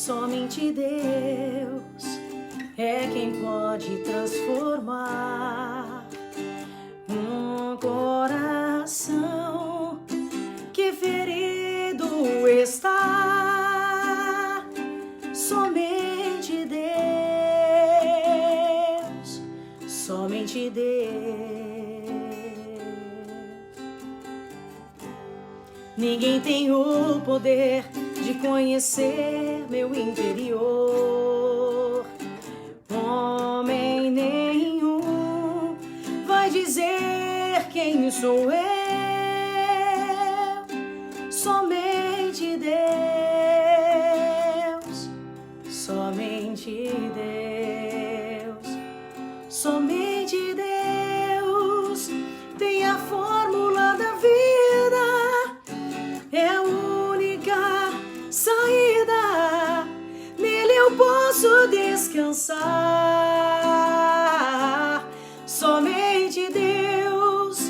Somente Deus é quem pode transformar um coração que ferido está. Somente Deus, somente Deus. Ninguém tem o poder de conhecer meu interior. Homem nenhum vai dizer quem sou eu. Somente Deus, somente Deus, somente Deus tem a fórmula da vida. É a única saída, nele eu posso descansar. Somente Deus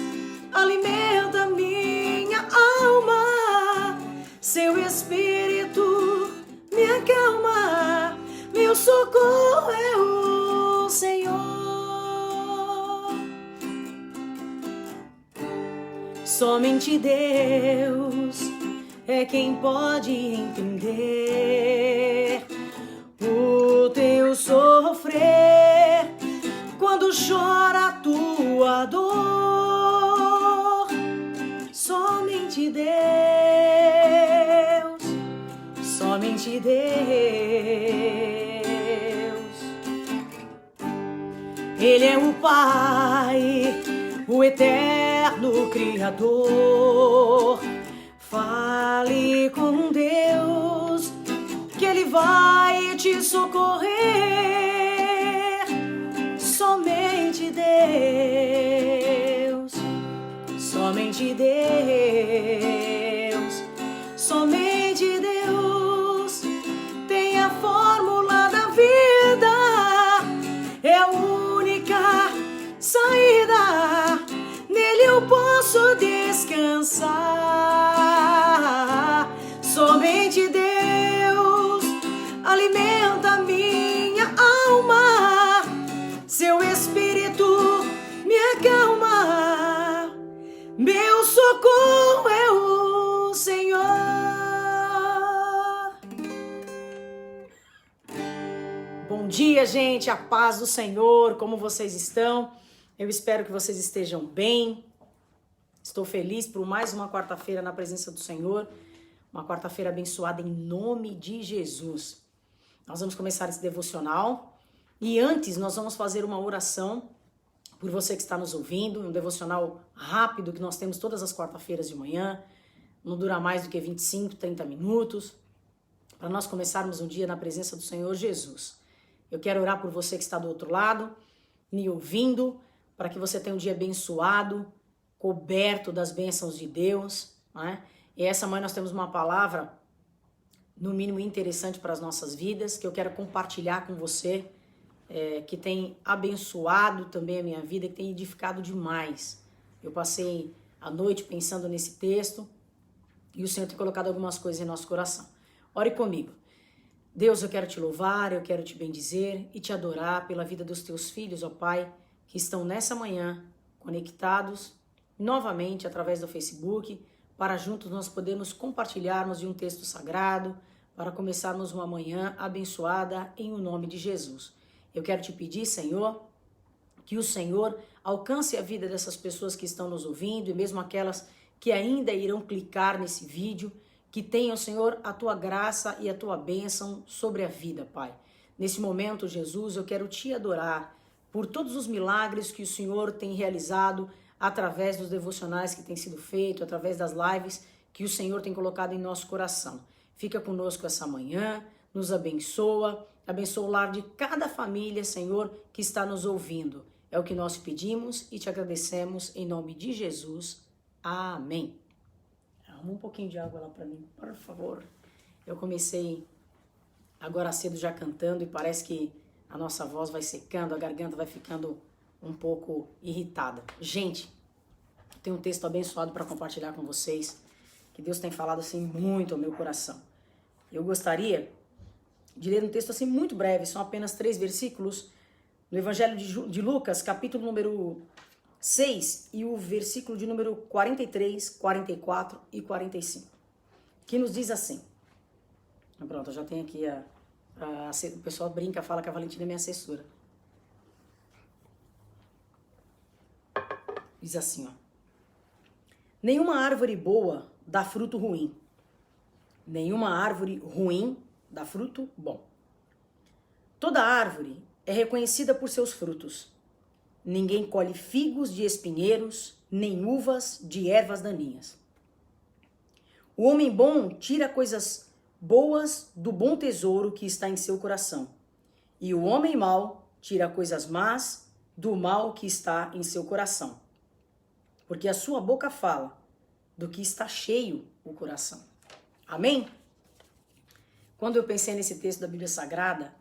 alimenta minha alma, seu Espírito me acalma, meu socorro é o Senhor. Somente Deus é quem pode entender o teu sofrer quando chora a tua dor. Somente Deus, somente Deus. Ele é o Pai, o eterno Criador. Fale com Deus, que Ele vai te socorrer. Somente Deus, somente Deus, somente Deus tem a fórmula da vida. É a única saída, nele eu posso descansar. Somente Deus alimenta minha alma, seu Espírito me acalma, meu socorro é o Senhor. Bom dia, gente, a paz do Senhor, como vocês estão? Eu espero que vocês estejam bem. Estou feliz por mais uma quarta-feira na presença do Senhor, uma quarta-feira abençoada em nome de Jesus. Nós vamos começar esse devocional e antes nós vamos fazer uma oração por você que está nos ouvindo, um devocional rápido que nós temos todas as quarta-feiras de manhã, não dura mais do que 25, 30 minutos, para nós começarmos um dia na presença do Senhor Jesus. Eu quero orar por você que está do outro lado, me ouvindo, para que você tenha um dia abençoado, coberto das bênçãos de Deus, né? E essa manhã nós temos uma palavra, no mínimo interessante para as nossas vidas, que eu quero compartilhar com você, que tem abençoado também a minha vida, que tem edificado demais. Eu passei a noite pensando nesse texto e o Senhor tem colocado algumas coisas em nosso coração. Ore comigo. Deus, eu quero te louvar, eu quero te bendizer e te adorar pela vida dos teus filhos, ó Pai, que estão nessa manhã conectados novamente através do Facebook, para juntos nós podermos compartilharmos de um texto sagrado, para começarmos uma manhã abençoada em o nome de Jesus. Eu quero te pedir, Senhor, que o Senhor alcance a vida dessas pessoas que estão nos ouvindo e mesmo aquelas que ainda irão clicar nesse vídeo, que tenham, Senhor, a tua graça e a tua bênção sobre a vida, Pai. Nesse momento, Jesus, eu quero te adorar por todos os milagres que o Senhor tem realizado através dos devocionais que têm sido feitos, através das lives que o Senhor tem colocado em nosso coração. Fica conosco essa manhã, nos abençoa, abençoa o lar de cada família, Senhor, que está nos ouvindo. É o que nós pedimos e te agradecemos em nome de Jesus. Amém. Arruma um pouquinho de água lá para mim, por favor. Eu comecei agora cedo já cantando e parece que a nossa voz vai secando, a garganta vai ficando um pouco irritada. Gente, tem um texto abençoado para compartilhar com vocês, que Deus tem falado assim muito ao meu coração. Eu gostaria de ler um texto assim muito breve, são apenas 3 versículos, no Evangelho de Lucas, capítulo número 6 e o versículo de número 43, 44 e 45, que nos diz assim. Pronto, eu já tenho aqui o pessoal brinca, fala que a Valentina é minha assessora. Diz assim, ó. Nenhuma árvore boa dá fruto ruim. Nenhuma árvore ruim dá fruto bom. Toda árvore é reconhecida por seus frutos. Ninguém colhe figos de espinheiros, nem uvas de ervas daninhas. O homem bom tira coisas boas do bom tesouro que está em seu coração. E o homem mau tira coisas más do mal que está em seu coração. Porque a sua boca fala do que está cheio o coração. Amém? Quando eu pensei nesse texto da Bíblia Sagrada,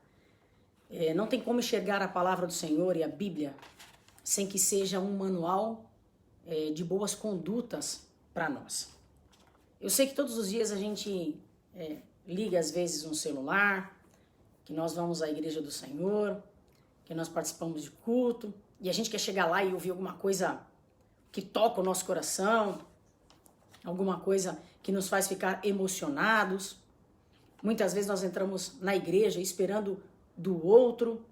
não tem como enxergar a palavra do Senhor e a Bíblia sem que seja um manual de boas condutas para nós. Eu sei que todos os dias a gente liga às vezes um celular, que nós vamos à igreja do Senhor, que nós participamos de culto, e a gente quer chegar lá e ouvir alguma coisa que toca o nosso coração, alguma coisa que nos faz ficar emocionados. Muitas vezes nós entramos na igreja esperando do outro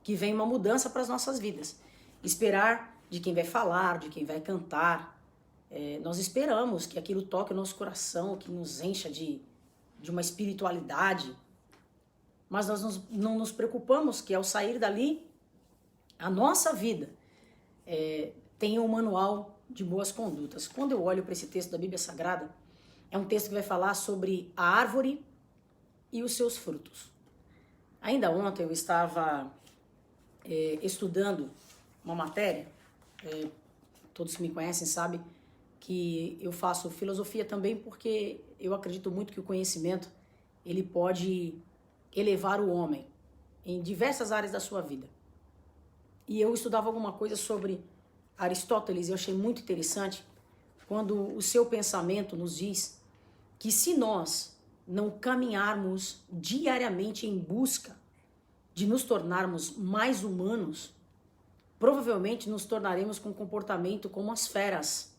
que venha uma mudança para as nossas vidas. Esperar de quem vai falar, de quem vai cantar. Nós esperamos que aquilo toque o nosso coração, que nos encha de uma espiritualidade. Mas nós não nos preocupamos que ao sair dali, a nossa vida tenha um manual de boas condutas. Quando eu olho para esse texto da Bíblia Sagrada, é um texto que vai falar sobre a árvore e os seus frutos. Ainda ontem eu estava estudando uma matéria, todos que me conhecem sabem que eu faço filosofia também porque eu acredito muito que o conhecimento ele pode elevar o homem em diversas áreas da sua vida. E eu estudava alguma coisa sobre Aristóteles e eu achei muito interessante quando o seu pensamento nos diz que se nós não caminharmos diariamente em busca de nos tornarmos mais humanos, provavelmente nos tornaremos com um comportamento como as feras,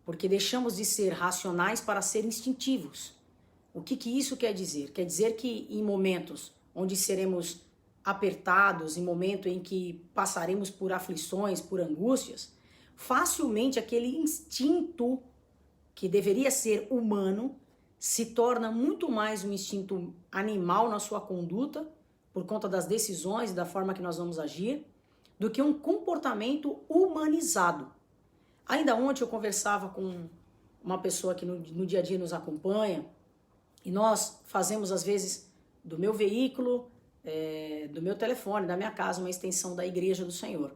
porque deixamos de ser racionais para ser instintivos. O que isso quer dizer? Quer dizer que em momentos onde seremos apertados, em momento em que passaremos por aflições, por angústias, facilmente aquele instinto que deveria ser humano se torna muito mais um instinto animal na sua conduta, por conta das decisões e da forma que nós vamos agir, do que um comportamento humanizado. Ainda ontem eu conversava com uma pessoa que no dia a dia nos acompanha, e nós fazemos às vezes do meu veículo, do meu telefone, da minha casa, uma extensão da Igreja do Senhor.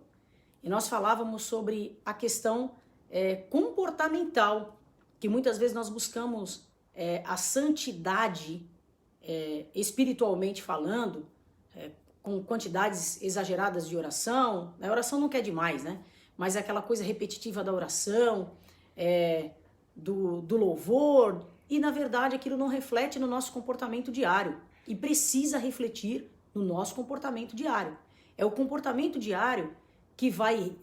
E nós falávamos sobre a questão comportamental, que muitas vezes nós buscamos a santidade espiritualmente falando, com quantidades exageradas de oração. A oração não quer demais, né? Mas é aquela coisa repetitiva da oração, do louvor, e na verdade aquilo não reflete no nosso comportamento diário, e precisa refletir no nosso comportamento diário. É o comportamento diário que vai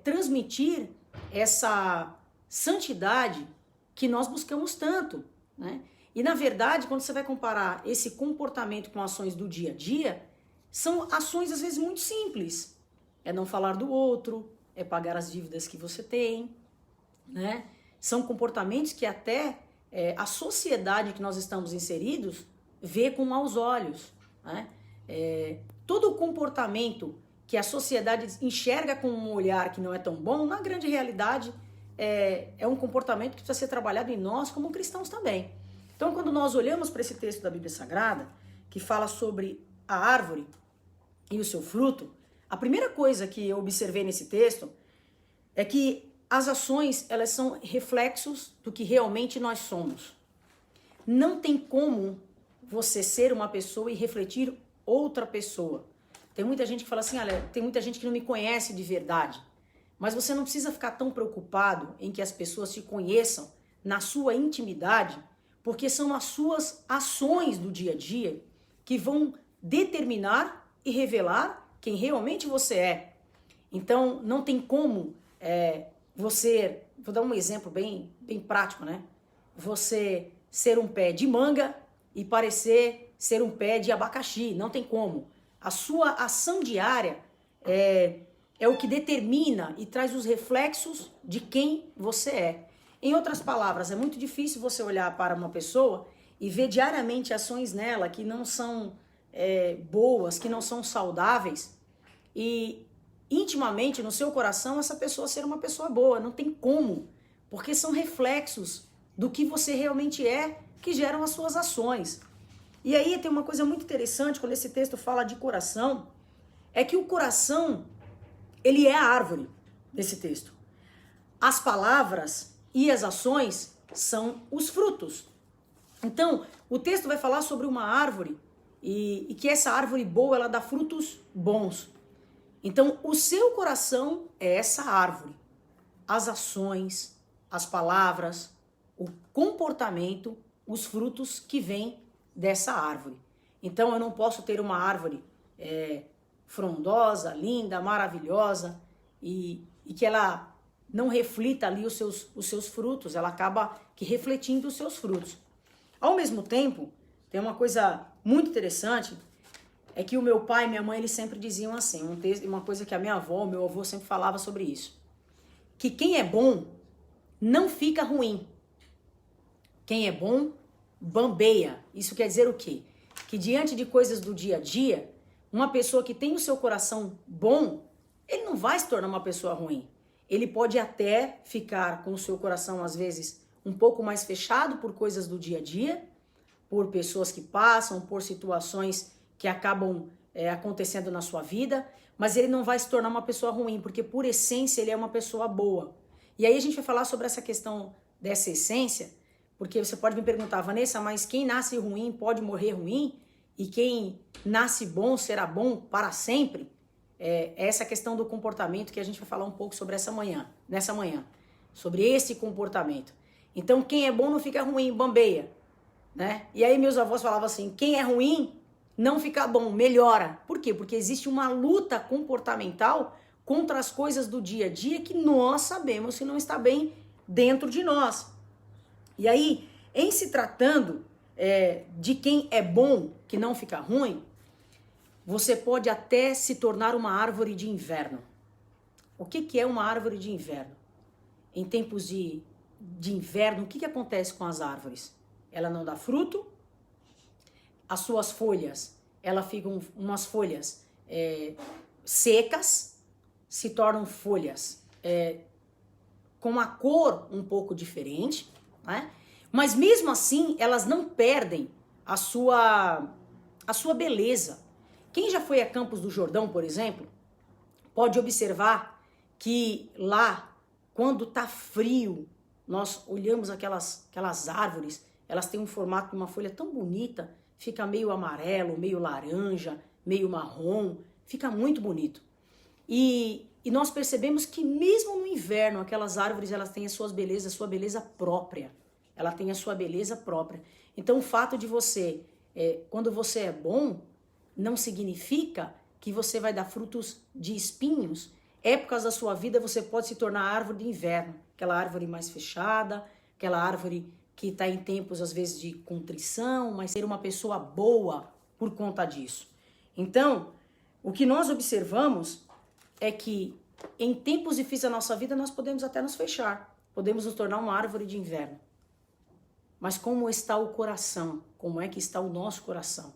transmitir essa santidade que nós buscamos tanto, né? E na verdade, quando você vai comparar esse comportamento com ações do dia a dia, são ações às vezes muito simples. É não falar do outro, é pagar as dívidas que você tem, né? São comportamentos que até a sociedade que nós estamos inseridos vê com maus olhos, né? Todo o comportamento que a sociedade enxerga com um olhar que não é tão bom, na grande realidade é um comportamento que precisa ser trabalhado em nós como cristãos também. Então, quando nós olhamos para esse texto da Bíblia Sagrada, que fala sobre a árvore e o seu fruto, a primeira coisa que eu observei nesse texto é que as ações, elas são reflexos do que realmente nós somos. Não tem como você ser uma pessoa e refletir outra pessoa. Tem muita gente que fala assim, olha, tem muita gente que não me conhece de verdade. Mas você não precisa ficar tão preocupado em que as pessoas te conheçam na sua intimidade, porque são as suas ações do dia a dia que vão determinar e revelar quem realmente você é. Então, não tem como você... Vou dar um exemplo bem prático, né? Você ser um pé de manga e parecer ser um pé de abacaxi. Não tem como. A sua ação diária é o que determina e traz os reflexos de quem você é. Em outras palavras, é muito difícil você olhar para uma pessoa e ver diariamente ações nela que não são boas, que não são saudáveis, e intimamente no seu coração essa pessoa ser uma pessoa boa. Não tem como, porque são reflexos do que você realmente é que geram as suas ações. E aí tem uma coisa muito interessante quando esse texto fala de coração, é que o coração, ele é a árvore desse texto. As palavras e as ações são os frutos. Então, o texto vai falar sobre uma árvore e que essa árvore boa, ela dá frutos bons. Então, o seu coração é essa árvore. As ações, as palavras, o comportamento, os frutos que vêm dessa árvore. Então, eu não posso ter uma árvore frondosa, linda, maravilhosa e que ela não reflita ali os seus frutos. Ela acaba que refletindo os seus frutos. Ao mesmo tempo, tem uma coisa muito interessante, é que o meu pai e minha mãe, eles sempre diziam assim, uma coisa que a minha avó, o meu avô sempre falava sobre isso, que quem é bom não fica ruim. Quem é bom, bambeia. Isso quer dizer o quê? Que diante de coisas do dia a dia, uma pessoa que tem o seu coração bom, ele não vai se tornar uma pessoa ruim. Ele pode até ficar com o seu coração, às vezes, um pouco mais fechado por coisas do dia a dia, por pessoas que passam, por situações que acabam acontecendo na sua vida, mas ele não vai se tornar uma pessoa ruim, porque por essência ele é uma pessoa boa. E aí a gente vai falar sobre essa questão dessa essência, porque você pode me perguntar, Vanessa, mas quem nasce ruim pode morrer ruim? E quem nasce bom será bom para sempre? Essa questão do comportamento que a gente vai falar um pouco sobre nessa manhã, sobre esse comportamento. Então, quem é bom não fica ruim, bambeia, né? E aí meus avós falavam assim, quem é ruim não fica bom, melhora. Por quê? Porque existe uma luta comportamental contra as coisas do dia a dia que nós sabemos que não está bem dentro de nós. E aí, em se tratando de quem é bom, que não fica ruim, você pode até se tornar uma árvore de inverno. O que é uma árvore de inverno? Em tempos de inverno, o que acontece com as árvores? Ela não dá fruto, as suas folhas, elas ficam umas folhas secas, se tornam folhas com uma cor um pouco diferente, né? Mas mesmo assim, elas não perdem a sua beleza. Quem já foi a Campos do Jordão, por exemplo, pode observar que lá, quando tá frio, nós olhamos aquelas árvores, elas têm um formato de uma folha tão bonita, fica meio amarelo, meio laranja, meio marrom, fica muito bonito. E nós percebemos que mesmo no inverno, aquelas árvores, elas têm a sua beleza própria. Ela tem a sua beleza própria. Então, o fato de você, quando você é bom, não significa que você vai dar frutos de espinhos. Épocas da sua vida você pode se tornar árvore de inverno, aquela árvore mais fechada, aquela árvore que está em tempos, às vezes, de contrição, mas ser uma pessoa boa por conta disso. Então, o que nós observamos é que em tempos difíceis da nossa vida nós podemos até nos fechar, podemos nos tornar uma árvore de inverno. Mas como está o coração? Como é que está o nosso coração?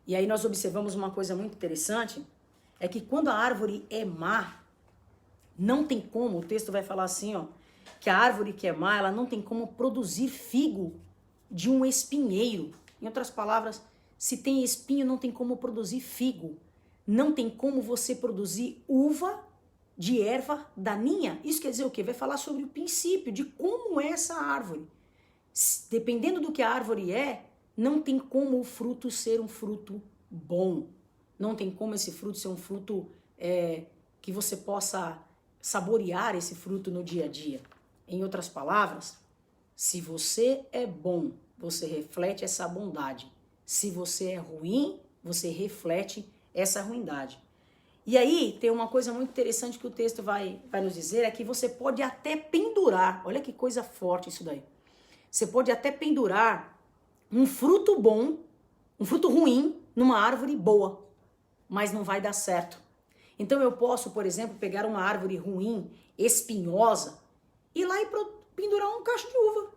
E aí nós observamos uma coisa muito interessante, é que quando a árvore é má, não tem como, o texto vai falar assim, ó, que a árvore que é má, ela não tem como produzir figo de um espinheiro. Em outras palavras, se tem espinho, não tem como produzir figo. Não tem como você produzir uva de erva daninha. Isso quer dizer o quê? Vai falar sobre o princípio de como é essa árvore. Dependendo do que a árvore não tem como o fruto ser um fruto bom. Não tem como esse fruto ser um fruto que você possa saborear esse fruto no dia a dia. Em outras palavras, se você é bom, você reflete essa bondade. Se você é ruim, você reflete essa ruindade. E aí tem uma coisa muito interessante que o texto vai nos dizer, é que você pode até pendurar, olha que coisa forte isso daí. Você pode até pendurar um fruto bom, um fruto ruim, numa árvore boa, mas não vai dar certo. Então eu posso, por exemplo, pegar uma árvore ruim, espinhosa, e ir lá e pendurar um cacho de uva.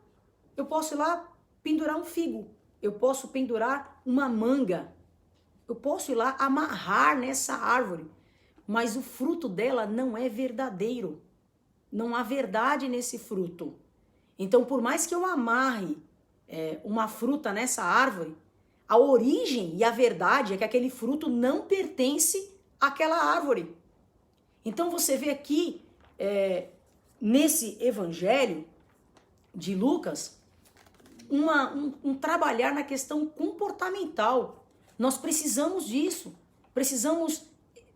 Eu posso ir lá pendurar um figo. Eu posso pendurar uma manga. Eu posso ir lá amarrar nessa árvore. Mas o fruto dela não é verdadeiro. Não há verdade nesse fruto. Então, por mais que eu amarre uma fruta nessa árvore, a origem e a verdade é que aquele fruto não pertence àquela árvore. Então, você vê aqui, nesse evangelho de Lucas, um trabalhar na questão comportamental. Nós precisamos disso. Precisamos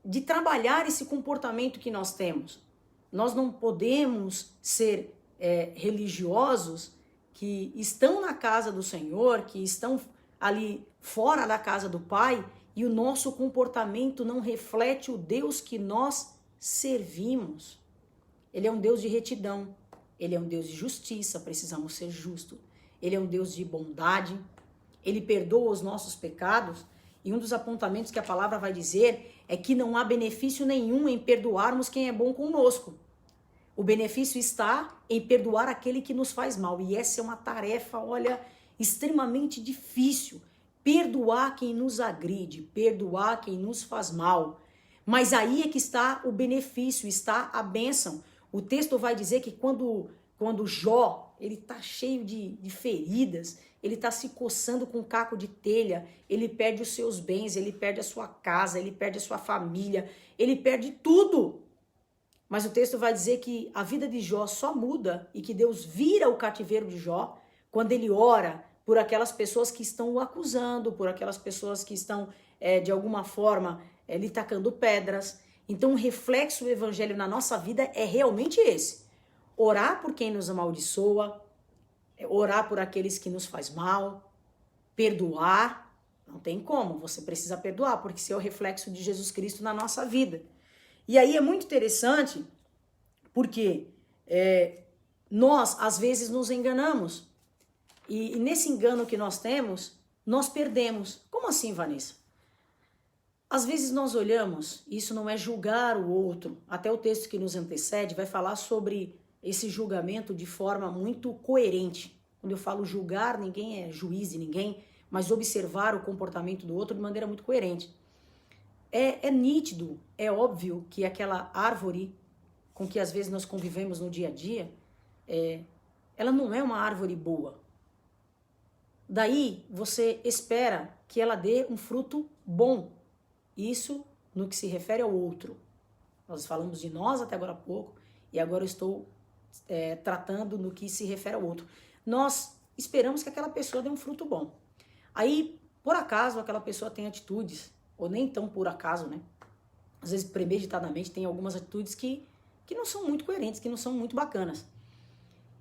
de trabalhar esse comportamento que nós temos. Nós não podemos ser religiosos que estão na casa do Senhor, que estão ali fora da casa do Pai, e o nosso comportamento não reflete o Deus que nós servimos. Ele é um Deus de retidão, ele é um Deus de justiça, precisamos ser justos. Ele é um Deus de bondade, ele perdoa os nossos pecados, e um dos apontamentos que a palavra vai dizer é que não há benefício nenhum em perdoarmos quem é bom conosco. O benefício está em perdoar aquele que nos faz mal. E essa é uma tarefa, olha, extremamente difícil. Perdoar quem nos agride, perdoar quem nos faz mal. Mas aí é que está o benefício, está a bênção. O texto vai dizer que quando Jó, ele está cheio de feridas, ele está se coçando com um caco de telha, ele perde os seus bens, ele perde a sua casa, ele perde a sua família, ele perde tudo. Mas o texto vai dizer que a vida de Jó só muda e que Deus vira o cativeiro de Jó quando ele ora por aquelas pessoas que estão o acusando, por aquelas pessoas que estão, de alguma forma, lhe tacando pedras. Então, o reflexo do evangelho na nossa vida é realmente esse. Orar por quem nos amaldiçoa, orar por aqueles que nos faz mal, perdoar. Não tem como, você precisa perdoar, porque isso é o reflexo de Jesus Cristo na nossa vida. E aí é muito interessante, porque nós, às vezes, nos enganamos. E nesse engano que nós temos, nós perdemos. Como assim, Vanessa? Às vezes nós olhamos, isso não é julgar o outro, até o texto que nos antecede vai falar sobre esse julgamento de forma muito coerente. Quando eu falo julgar, ninguém é juiz de ninguém, mas observar o comportamento do outro de maneira muito coerente. É nítido, é óbvio que aquela árvore com que às vezes nós convivemos no dia a dia, ela não é uma árvore boa. Daí você espera que ela dê um fruto bom. Isso no que se refere ao outro. Nós falamos de nós até agora há pouco e agora eu estou tratando no que se refere ao outro. Nós esperamos que aquela pessoa dê um fruto bom. Aí, por acaso, aquela pessoa tem atitudes, ou nem tão por acaso, né? Às vezes, premeditadamente, tem algumas atitudes que não são muito coerentes, que não são muito bacanas.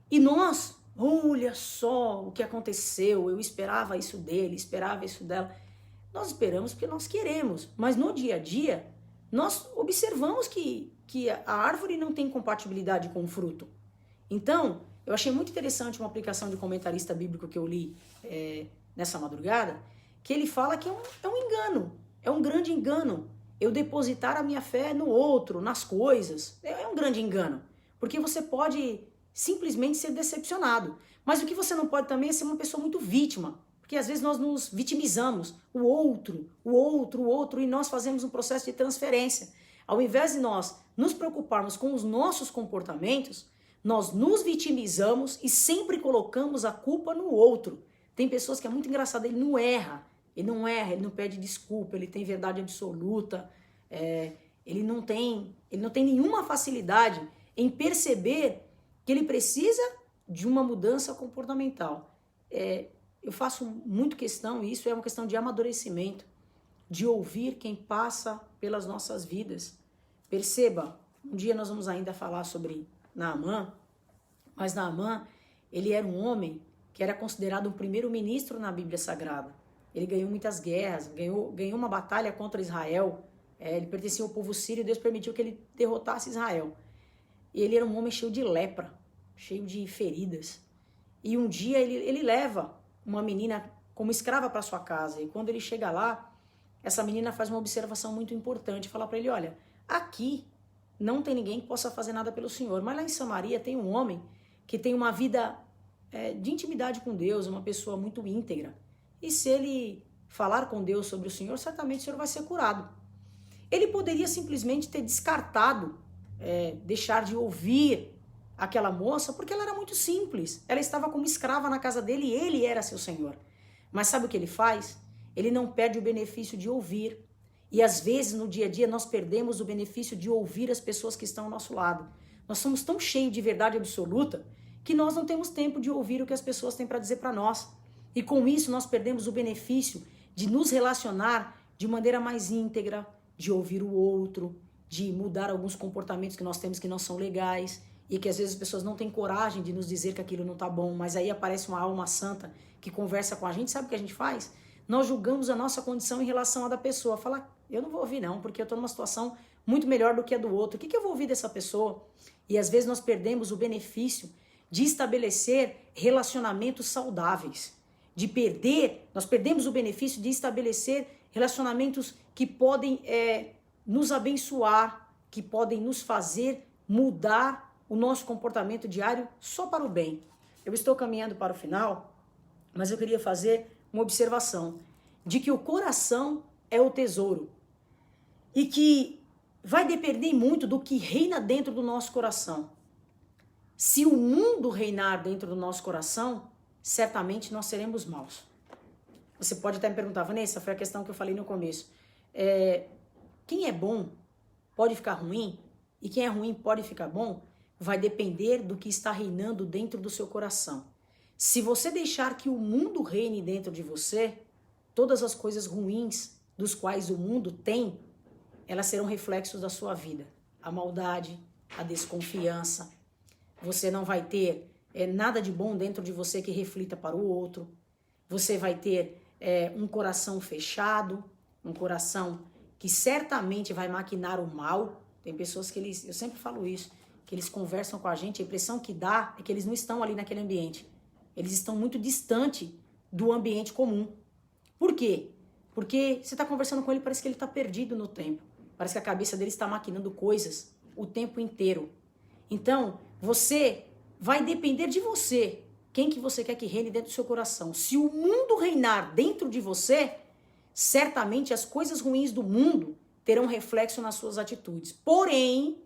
E nós, olha só o que aconteceu, eu esperava isso dele, esperava isso dela. Nós esperamos porque nós queremos, mas no dia a dia, nós observamos que a árvore não tem compatibilidade com o fruto. Então, eu achei muito interessante uma aplicação de comentarista bíblico que eu li nessa madrugada, que ele fala que é um engano, é um grande engano. Eu depositar a minha fé no outro, nas coisas, é um grande engano. Porque você pode simplesmente ser decepcionado. Mas o que você não pode também é ser uma pessoa muito vítima. Porque às vezes nós nos vitimizamos. O outro, e nós fazemos um processo de transferência. Ao invés de nós nos preocuparmos com os nossos comportamentos, nós nos vitimizamos e sempre colocamos a culpa no outro. Tem pessoas que é muito engraçado, ele não erra, ele não pede desculpa, ele tem verdade absoluta, ele não tem nenhuma facilidade em perceber que ele precisa de uma mudança comportamental. Eu faço muito questão, e isso é uma questão de amadurecimento, de ouvir quem passa pelas nossas vidas. Perceba, um dia nós vamos ainda falar sobre Naamã, mas Naamã, ele era um homem que era considerado um primeiro-ministro na Bíblia Sagrada. ele ganhou muitas guerras, ganhou uma batalha contra Israel. Ele pertencia ao povo sírio e Deus permitiu que ele derrotasse Israel. E ele era um homem cheio de lepra, cheio de feridas. E um dia ele leva uma menina como escrava para sua casa. E quando ele chega lá, essa menina faz uma observação muito importante. Fala para ele, olha, aqui não tem ninguém que possa fazer nada pelo Senhor. Mas lá em Samaria tem um homem que tem uma vida de intimidade com Deus, uma pessoa muito íntegra. E se ele falar com Deus sobre o Senhor, certamente o Senhor vai ser curado. Ele poderia simplesmente ter descartado, deixar de ouvir aquela moça, porque ela era muito simples. Ela estava como escrava na casa dele e ele era seu senhor. Mas sabe o que ele faz? Ele não perde o benefício de ouvir. E às vezes no dia a dia nós perdemos o benefício de ouvir as pessoas que estão ao nosso lado. Nós somos tão cheios de verdade absoluta que nós não temos tempo de ouvir o que as pessoas têm para dizer para nós. E com isso nós perdemos o benefício de nos relacionar de maneira mais íntegra, de ouvir o outro, de mudar alguns comportamentos que nós temos que não são legais e que às vezes as pessoas não têm coragem de nos dizer que aquilo não tá bom, mas aí aparece uma alma santa que conversa com a gente, sabe o que a gente faz? Nós julgamos a nossa condição em relação à da pessoa, fala, eu não vou ouvir não, porque eu tô numa situação muito melhor do que a do outro, o que eu vou ouvir dessa pessoa? E às vezes nós perdemos o benefício de estabelecer relacionamentos saudáveis, nós perdemos o benefício de estabelecer relacionamentos que podem nos abençoar, que podem nos fazer mudar o nosso comportamento diário só para o bem. Eu estou caminhando para o final, mas eu queria fazer uma observação de que o coração é o tesouro e que vai depender muito do que reina dentro do nosso coração. Se o mundo reinar dentro do nosso coração, certamente nós seremos maus. Você pode até me perguntar, Vanessa, foi a questão que eu falei no começo. Quem é bom pode ficar ruim e quem é ruim pode ficar bom? Vai depender do que está reinando dentro do seu coração. Se você deixar que o mundo reine dentro de você, todas as coisas ruins dos quais o mundo tem, elas serão reflexos da sua vida. A maldade, a desconfiança. Você não vai ter nada de bom dentro de você que reflita para o outro. Você vai ter um coração fechado, um coração que certamente vai maquinar o mal. Tem pessoas que eu sempre falo isso, que eles conversam com a gente, a impressão que dá é que eles não estão ali naquele ambiente. Eles estão muito distante do ambiente comum. Por quê? Porque você está conversando com ele, parece que ele está perdido no tempo. Parece que a cabeça dele está maquinando coisas o tempo inteiro. Então, vai depender de você, quem que você quer que reine dentro do seu coração. Se o mundo reinar dentro de você, certamente as coisas ruins do mundo terão reflexo nas suas atitudes. Porém,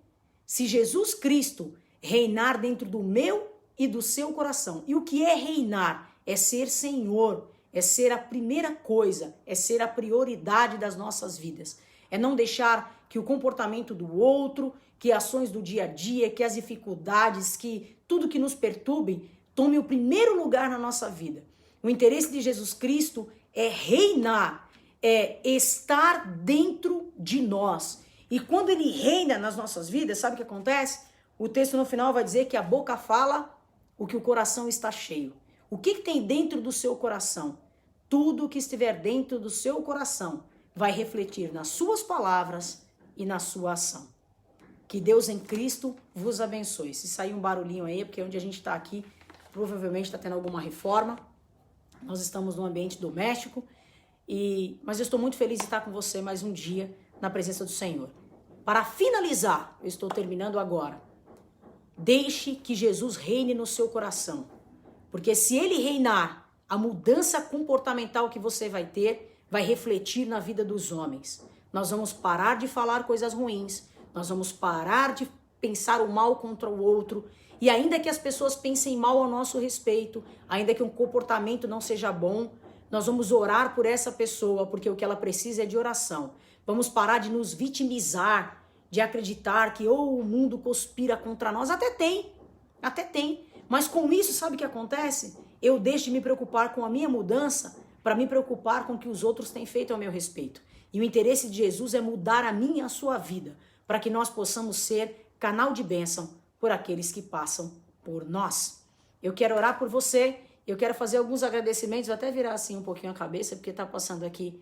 se Jesus Cristo reinar dentro do meu e do seu coração. E o que é reinar? É ser Senhor, é ser a primeira coisa, é ser a prioridade das nossas vidas. É não deixar que o comportamento do outro, que ações do dia a dia, que as dificuldades, que tudo que nos perturbe, tome o primeiro lugar na nossa vida. O interesse de Jesus Cristo é reinar, é estar dentro de nós. E quando ele reina nas nossas vidas, sabe o que acontece? O texto no final vai dizer que a boca fala o que o coração está cheio. O que tem dentro do seu coração? Tudo que estiver dentro do seu coração vai refletir nas suas palavras e na sua ação. Que Deus em Cristo vos abençoe. Se sair um barulhinho aí, é porque onde a gente está aqui, provavelmente está tendo alguma reforma. Nós estamos num ambiente doméstico, mas eu estou muito feliz de estar com você mais um dia na presença do Senhor. Para finalizar, eu estou terminando agora. Deixe que Jesus reine no seu coração. Porque se ele reinar, a mudança comportamental que você vai ter vai refletir na vida dos homens. Nós vamos parar de falar coisas ruins, nós vamos parar de pensar o mal contra o outro, e ainda que as pessoas pensem mal ao nosso respeito, ainda que um comportamento não seja bom, nós vamos orar por essa pessoa, porque o que ela precisa é de oração. Vamos parar de nos vitimizar, de acreditar que o mundo conspira contra nós. Até tem, mas com isso, sabe o que acontece? Eu deixo de me preocupar com a minha mudança para me preocupar com o que os outros têm feito ao meu respeito. E o interesse de Jesus é mudar a minha e a sua vida, para que nós possamos ser canal de bênção por aqueles que passam por nós. Eu quero orar por você Eu quero fazer alguns agradecimentos, vou até virar assim um pouquinho a cabeça, porque tá passando aqui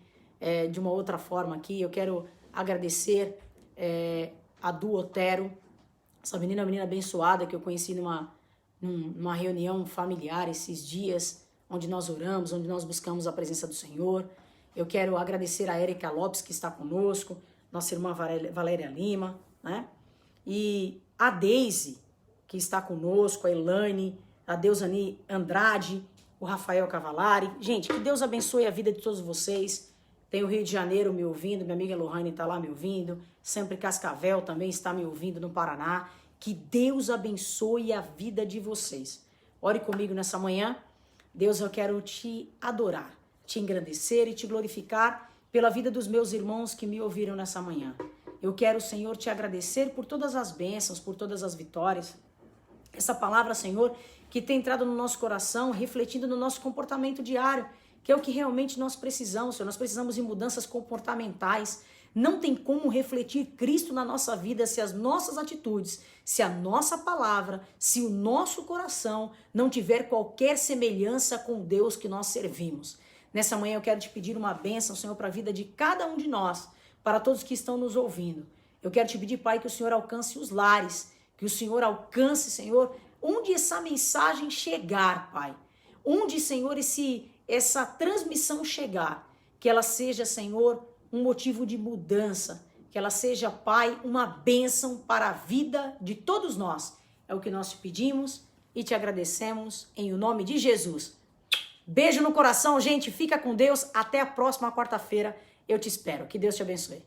de uma outra forma aqui. Eu quero agradecer a Du Otero, essa menina, uma menina abençoada que eu conheci numa reunião familiar esses dias, onde nós oramos, onde nós buscamos a presença do Senhor. Eu quero agradecer a Érica Lopes, que está conosco, nossa irmã Valéria Lima, né? E a Deise, que está conosco, a Elaine, a Deusani Andrade, o Rafael Cavalari. Gente, que Deus abençoe a vida de todos vocês. Tem o Rio de Janeiro me ouvindo, minha amiga Lohane está lá me ouvindo, sempre Cascavel também está me ouvindo no Paraná. Que Deus abençoe a vida de vocês. Ore comigo nessa manhã. Deus, eu quero te adorar, te engrandecer e te glorificar pela vida dos meus irmãos que me ouviram nessa manhã. Eu quero, Senhor, te agradecer por todas as bênçãos, por todas as vitórias. Essa palavra, Senhor, que tem entrado no nosso coração, refletindo no nosso comportamento diário, que é o que realmente nós precisamos, Senhor. Nós precisamos de mudanças comportamentais. Não tem como refletir Cristo na nossa vida se as nossas atitudes, se a nossa palavra, se o nosso coração não tiver qualquer semelhança com Deus que nós servimos. Nessa manhã eu quero te pedir uma bênção, Senhor, para a vida de cada um de nós, para todos que estão nos ouvindo. Eu quero te pedir, Pai, que o Senhor alcance os lares, que o Senhor alcance, Senhor, onde essa mensagem chegar, Pai. Onde, Senhor, essa transmissão chegar, que ela seja, Senhor, um motivo de mudança, que ela seja, Pai, uma bênção para a vida de todos nós. É o que nós te pedimos e te agradecemos em o nome de Jesus. Beijo no coração, gente. Fica com Deus. Até a próxima quarta-feira. Eu te espero. Que Deus te abençoe.